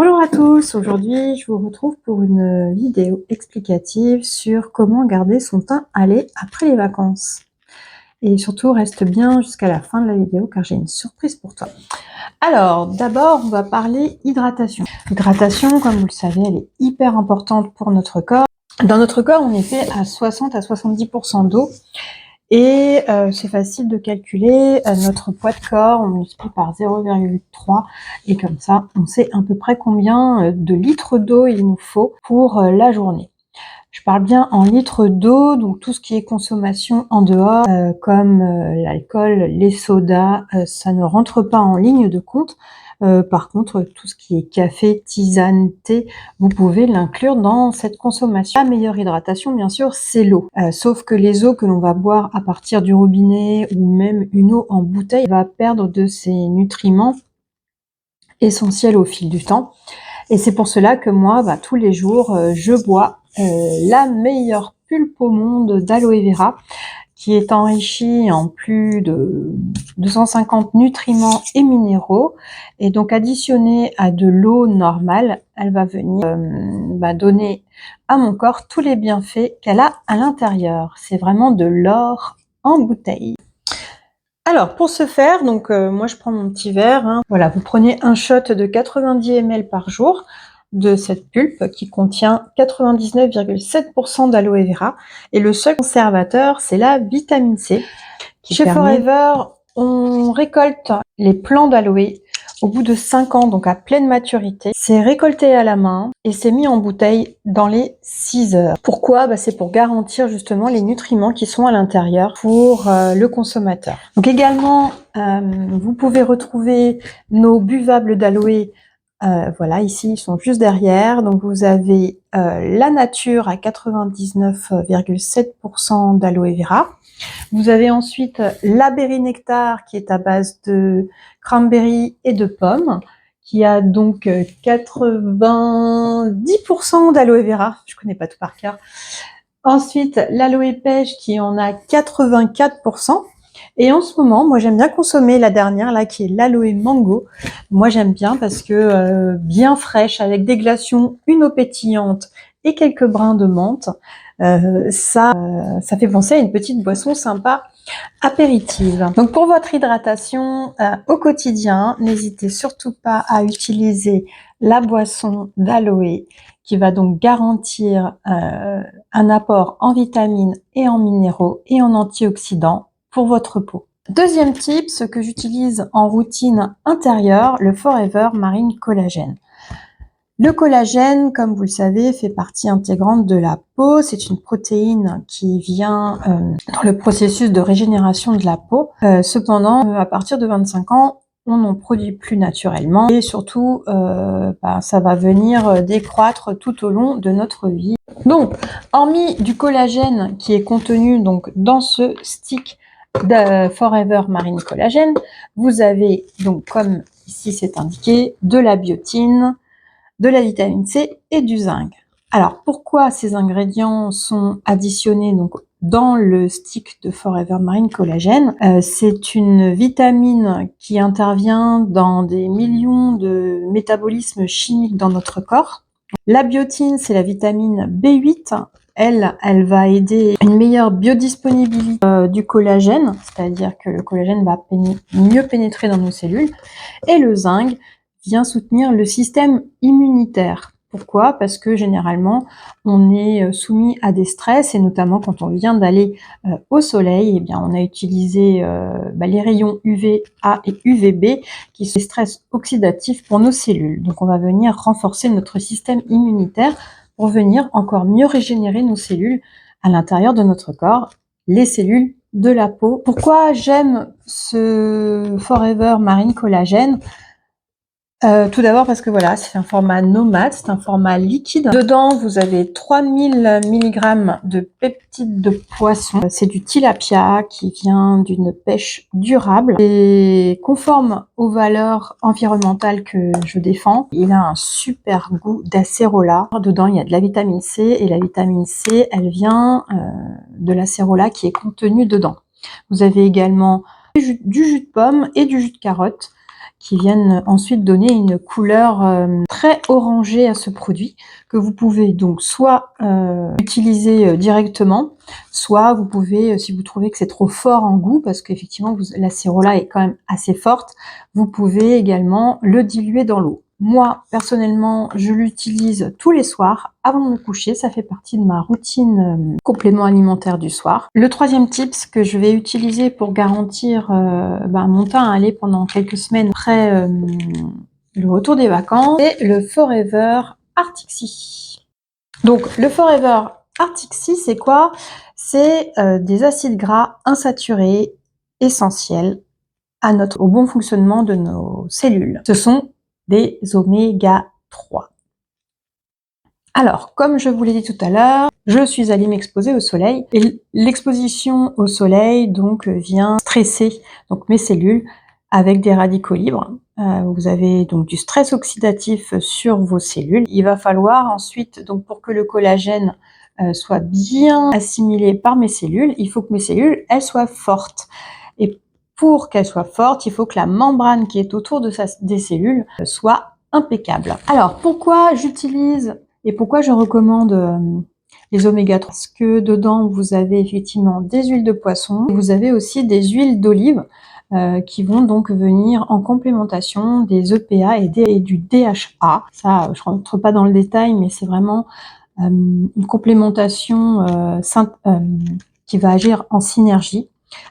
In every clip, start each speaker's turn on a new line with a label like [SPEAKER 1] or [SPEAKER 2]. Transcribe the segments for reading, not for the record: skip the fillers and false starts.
[SPEAKER 1] Bonjour à tous, aujourd'hui je vous retrouve pour une vidéo explicative sur comment garder son teint à lait après les vacances. Et surtout reste bien jusqu'à la fin de la vidéo car j'ai une surprise pour toi. Alors d'abord on va parler hydratation. L'hydratation, comme vous le savez, elle est hyper importante pour notre corps. Dans notre corps on est fait à 60 à 70% d'eau. Et c'est facile de calculer notre poids de corps, on multiplie par 0,3 et comme ça, on sait à peu près combien de litres d'eau il nous faut pour la journée. Je parle bien en litres d'eau, donc tout ce qui est consommation en dehors, comme l'alcool, les sodas, ça ne rentre pas en ligne de compte. Par contre, tout ce qui est café, tisane, thé, vous pouvez l'inclure dans cette consommation. La meilleure hydratation, bien sûr, c'est l'eau. Sauf que les eaux que l'on va boire à partir du robinet ou même une eau en bouteille va perdre de ses nutriments essentiels au fil du temps. Et c'est pour cela que moi, tous les jours, je bois la meilleure pulpe au monde d'aloe vera, qui est enrichie en plus de 250 nutriments et minéraux. Et donc additionnée à de l'eau normale, elle va venir donner à mon corps tous les bienfaits qu'elle a à l'intérieur. C'est vraiment de l'or en bouteille. Alors pour ce faire, donc moi je prends mon petit verre, Voilà, vous prenez un shot de 90 ml par jour de cette pulpe qui contient 99,7% d'aloe vera et le seul conservateur c'est la vitamine C. Chez Forever, on récolte les plants d'aloe au bout de 5 ans, donc à pleine maturité. C'est récolté à la main et c'est mis en bouteille dans les 6 heures. Pourquoi? C'est pour garantir justement les nutriments qui sont à l'intérieur pour le consommateur. Donc également, vous pouvez retrouver nos buvables d'aloe. Voilà, ici, ils sont juste derrière. Donc, vous avez la nature à 99,7% d'aloe vera. Vous avez ensuite la berry nectar qui est à base de cranberry et de pommes, qui a donc 90% d'aloe vera. Je connais pas tout par cœur. Ensuite, l'aloe pêche qui en a 84%. Et en ce moment, moi j'aime bien consommer la dernière là qui est l'aloe mango. Moi j'aime bien parce que bien fraîche avec des glaçons, une eau pétillante et quelques brins de menthe, ça fait penser à une petite boisson sympa apéritive. Donc pour votre hydratation au quotidien, n'hésitez surtout pas à utiliser la boisson d'aloe qui va donc garantir un apport en vitamines et en minéraux et en antioxydants pour votre peau. Deuxième tip, ce que j'utilise en routine intérieure, le Forever Marine Collagène. Le collagène, comme vous le savez, fait partie intégrante de la peau. C'est une protéine qui vient dans le processus de régénération de la peau. Cependant, à partir de 25 ans, on n'en produit plus naturellement et surtout, ça va venir décroître tout au long de notre vie. Donc, hormis du collagène qui est contenu donc dans ce stick de Forever Marine Collagène, vous avez donc, comme ici c'est indiqué, de la biotine, de la vitamine C et du zinc. Alors pourquoi ces ingrédients sont additionnés donc dans le stick de Forever Marine Collagène? C'est une vitamine qui intervient dans des millions de métabolismes chimiques dans notre corps. La biotine, c'est la vitamine B8. Elle va aider une meilleure biodisponibilité du collagène, c'est-à-dire que le collagène va mieux pénétrer dans nos cellules. Et le zinc vient soutenir le système immunitaire. Pourquoi? Parce que généralement, on est soumis à des stress, et notamment quand on vient d'aller au soleil, eh bien, on a utilisé les rayons UVA et UVB, qui sont des stress oxydatifs pour nos cellules. Donc, on va venir renforcer notre système immunitaire pour venir encore mieux régénérer nos cellules à l'intérieur de notre corps, les cellules de la peau. Pourquoi j'aime ce Forever Marine Collagène? Tout d'abord parce que voilà, c'est un format nomade, c'est un format liquide. Dedans, vous avez 3000 mg de peptides de poisson. C'est du tilapia qui vient d'une pêche durable et conforme aux valeurs environnementales que je défends. Il a un super goût d'acérola. Dedans, il y a de la vitamine C et la vitamine C, elle vient de l'acérola qui est contenu dedans. Vous avez également du jus de pomme et du jus de carotte qui viennent ensuite donner une couleur très orangée à ce produit, que vous pouvez donc soit utiliser directement, soit vous pouvez, si vous trouvez que c'est trop fort en goût, parce qu'effectivement l'acérola est quand même assez forte, vous pouvez également le diluer dans l'eau. Moi, personnellement, je l'utilise tous les soirs avant de me coucher. Ça fait partie de ma routine complément alimentaire du soir. Le troisième tips que je vais utiliser pour garantir mon teint à aller pendant quelques semaines après le retour des vacances, c'est le Forever Arctic Sea. Donc, le Forever Arctic Sea, c'est quoi? C'est des acides gras insaturés essentiels au bon fonctionnement de nos cellules. Ce sont des oméga 3. Alors, comme je vous l'ai dit tout à l'heure, je suis allée m'exposer au soleil et l'exposition au soleil donc vient stresser donc mes cellules avec des radicaux libres. Vous avez donc du stress oxydatif sur vos cellules. Il va falloir ensuite, donc pour que le collagène soit bien assimilé par mes cellules, il faut que mes cellules elles soient fortes. Et pour qu'elle soit forte, il faut que la membrane qui est autour des cellules soit impeccable. Alors, pourquoi j'utilise et pourquoi je recommande les oméga 3? Parce que dedans, vous avez effectivement des huiles de poisson, vous avez aussi des huiles d'olive qui vont donc venir en complémentation des EPA et du DHA. Ça, je rentre pas dans le détail, mais c'est vraiment une complémentation qui va agir en synergie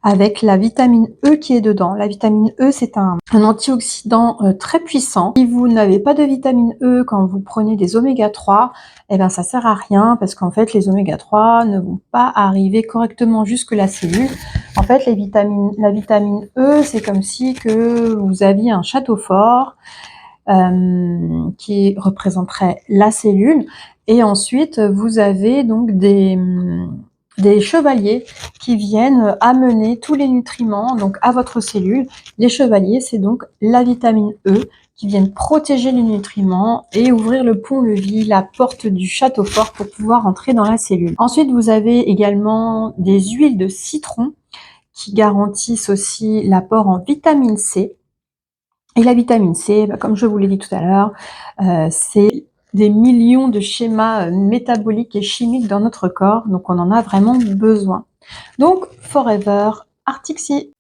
[SPEAKER 1] avec la vitamine E qui est dedans. La vitamine E, c'est un antioxydant très puissant. Si vous n'avez pas de vitamine E quand vous prenez des oméga 3, eh ben ça sert à rien parce qu'en fait les oméga 3 ne vont pas arriver correctement jusque la cellule. En fait, la vitamine E, c'est comme si que vous aviez un château fort qui représenterait la cellule, et ensuite vous avez donc des chevaliers qui viennent amener tous les nutriments donc à votre cellule. Les chevaliers, c'est donc la vitamine E qui viennent protéger les nutriments et ouvrir le pont-levis, la porte du château fort pour pouvoir entrer dans la cellule. Ensuite, vous avez également des huiles de citron qui garantissent aussi l'apport en vitamine C. Et la vitamine C, comme je vous l'ai dit tout à l'heure, c'est des millions de schémas métaboliques et chimiques dans notre corps, donc on en a vraiment besoin. Donc, Forever Arctic Sea.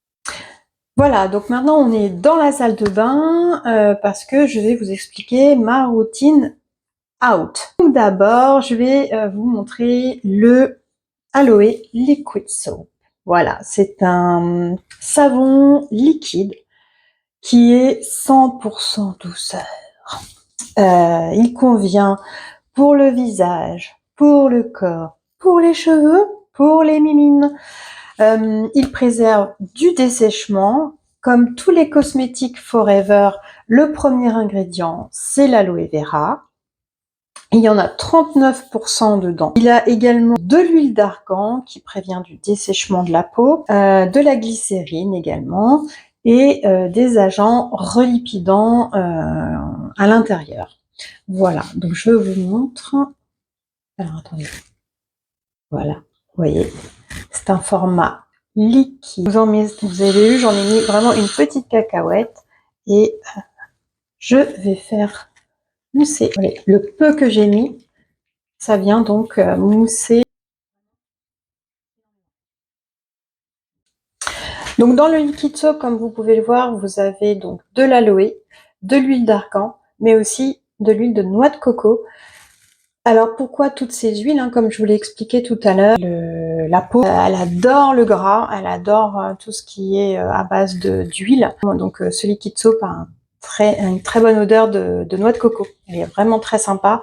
[SPEAKER 1] Voilà, donc maintenant on est dans la salle de bain parce que je vais vous expliquer ma routine out. Donc d'abord, je vais vous montrer le Aloe Liquid Soap. Voilà, c'est un savon liquide qui est 100% douceur. Il convient pour le visage, pour le corps, pour les cheveux, pour les mimines. Il préserve du dessèchement. Comme tous les cosmétiques Forever, le premier ingrédient, c'est l'aloe vera. Il y en a 39% dedans. Il a également de l'huile d'argan qui prévient du dessèchement de la peau, de la glycérine également, et des agents relipidants à l'intérieur. Voilà, donc je vous montre. Alors attendez. Voilà, vous voyez, c'est un format liquide. Vous avez vu, j'en ai mis vraiment une petite cacahuète et je vais faire mousser. Allez, le peu que j'ai mis, ça vient donc mousser. Donc dans le liquide soap, comme vous pouvez le voir, vous avez donc de l'aloe, de l'huile d'argan, mais aussi de l'huile de noix de coco. Alors pourquoi toutes ces huiles, hein, comme je vous l'ai expliqué tout à l'heure, la peau, elle adore le gras, elle adore tout ce qui est à base d'huile. Donc ce liquide soap a une très bonne odeur de noix de coco. Elle est vraiment très sympa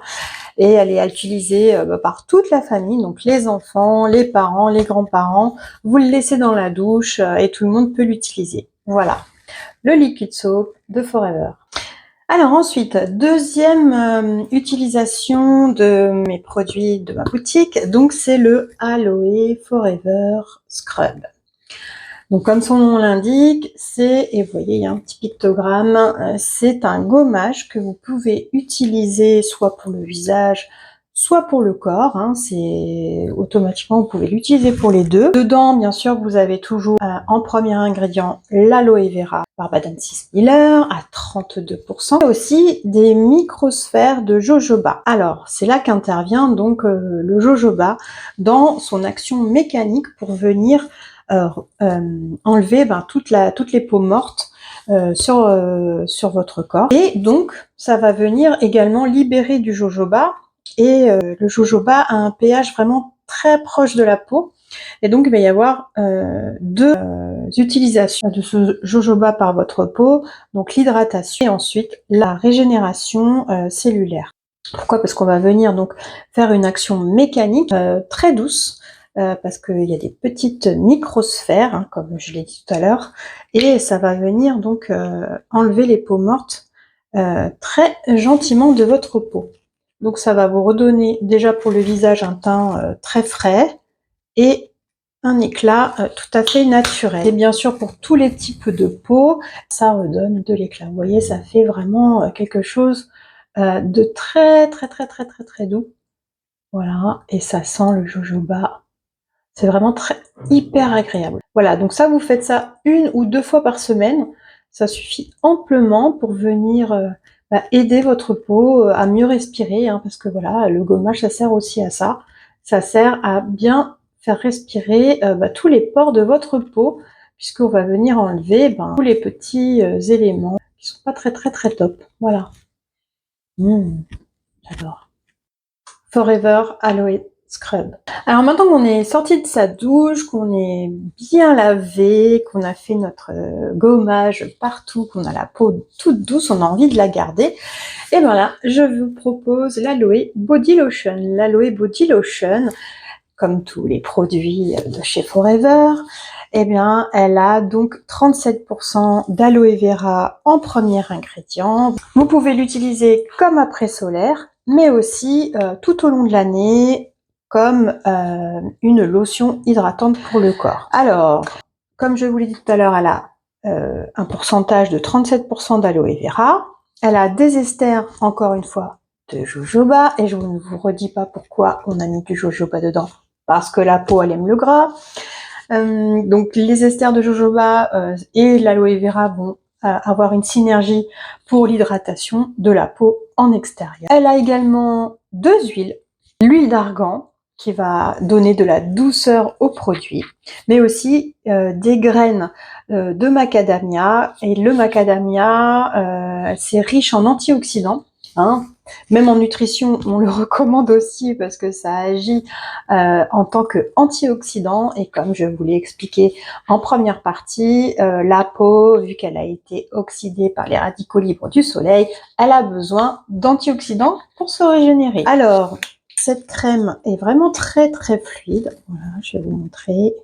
[SPEAKER 1] et elle est utilisée par toute la famille, donc les enfants, les parents, les grands-parents. Vous le laissez dans la douche et tout le monde peut l'utiliser. Voilà, le liquide soap de Forever. Alors ensuite, deuxième utilisation de mes produits de ma boutique, donc c'est le Aloe Forever Scrub. Donc comme son nom l'indique, et vous voyez il y a un petit pictogramme, c'est un gommage que vous pouvez utiliser soit pour le visage, soit pour le corps, hein, c'est automatiquement vous pouvez l'utiliser pour les deux. Dedans, bien sûr, vous avez toujours en premier ingrédient l'aloe vera Barbadane 6000 heures à 32%, et aussi des microsphères de jojoba. Alors, c'est là qu'intervient donc le jojoba dans son action mécanique pour venir enlever toutes les peaux mortes sur votre corps. Et donc, ça va venir également libérer du jojoba. Et le jojoba a un pH vraiment très proche de la peau. Et donc, il va y avoir deux utilisations de ce jojoba par votre peau. Donc, l'hydratation et ensuite la régénération cellulaire. Pourquoi? Parce qu'on va venir donc faire une action mécanique très douce. Parce qu'il y a des petites microsphères, hein, comme je l'ai dit tout à l'heure, et ça va venir donc enlever les peaux mortes très gentiment de votre peau. Donc ça va vous redonner déjà pour le visage un teint très frais et un éclat tout à fait naturel. Et bien sûr pour tous les types de peau, ça redonne de l'éclat. Vous voyez, ça fait vraiment quelque chose de très doux. Voilà, et ça sent le jojoba. C'est vraiment hyper agréable. Voilà, donc ça, vous faites ça 1 ou 2 fois par semaine. Ça suffit amplement pour venir aider votre peau à mieux respirer, hein, parce que voilà, le gommage, ça sert aussi à ça. Ça sert à bien faire respirer tous les pores de votre peau, puisqu'on va venir enlever tous les petits éléments qui sont pas très top. Voilà. J'adore. Forever Aloe Scrub. Alors maintenant qu'on est sorti de sa douche, qu'on est bien lavé, qu'on a fait notre gommage partout, qu'on a la peau toute douce, on a envie de la garder, et bien là, je vous propose l'Aloe Body Lotion. L'Aloe Body Lotion, comme tous les produits de chez Forever, eh bien, elle a donc 37% d'aloe vera en premier ingrédient. Vous pouvez l'utiliser comme après solaire, mais aussi tout au long de l'année comme une lotion hydratante pour le corps. Alors, comme je vous l'ai dit tout à l'heure, elle a un pourcentage de 37% d'aloe vera. Elle a des esters, encore une fois, de jojoba, et je ne vous redis pas pourquoi on a mis du jojoba dedans, parce que la peau, elle aime le gras. Donc les esters de jojoba et l'aloe vera vont avoir une synergie pour l'hydratation de la peau en extérieur. Elle a également 2 huiles. L'huile d'argan qui va donner de la douceur au produit, mais aussi des graines de macadamia. Et le macadamia, c'est riche en antioxydants. Hein. Même en nutrition, on le recommande aussi parce que ça agit en tant qu'antioxydant. Et comme je vous l'ai expliqué en première partie, la peau, vu qu'elle a été oxydée par les radicaux libres du soleil, elle a besoin d'antioxydants pour se régénérer. Alors, cette crème est vraiment très fluide. Voilà, je vais vous montrer.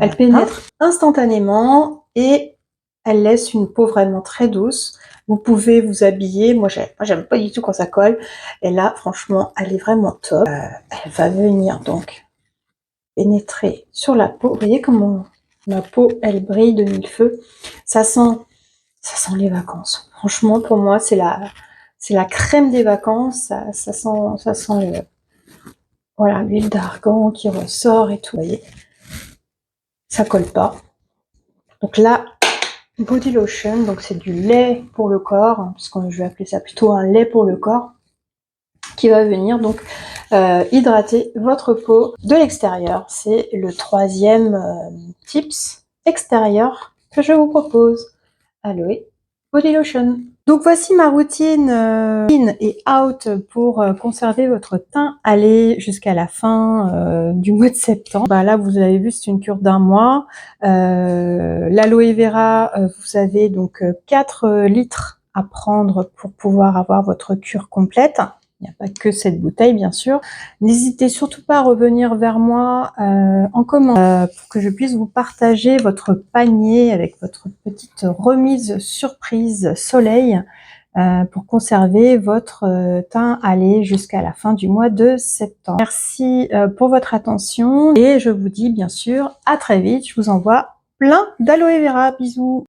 [SPEAKER 1] Elle pénètre instantanément et elle laisse une peau vraiment très douce. Vous pouvez vous habiller. Moi, j'aime pas du tout quand ça colle. Et là, franchement, elle est vraiment top. Elle va venir donc pénétrer sur la peau. Vous voyez comment ma peau, elle brille de mille feux. Ça sent les vacances. Franchement, pour moi, c'est la crème des vacances. Ça sent voilà, l'huile d'argan qui ressort et tout. Vous voyez, ça colle pas. Donc là, Body Lotion, donc c'est du lait pour le corps, hein, parce que je vais appeler ça plutôt un lait pour le corps, qui va venir donc hydrater votre peau de l'extérieur. C'est le 3e tips extérieur que je vous propose. Aloe Body Lotion. Donc voici ma routine in et out pour conserver votre teint allé jusqu'à la fin du mois de septembre. Là, vous avez vu, c'est une cure d'1 mois. L'aloe vera, vous avez donc 4 litres à prendre pour pouvoir avoir votre cure complète. Il n'y a pas que cette bouteille, bien sûr. N'hésitez surtout pas à revenir vers moi en commentaire pour que je puisse vous partager votre panier avec votre petite remise surprise soleil pour conserver votre teint allé jusqu'à la fin du mois de septembre. Merci pour votre attention et je vous dis bien sûr à très vite. Je vous envoie plein d'aloe vera. Bisous!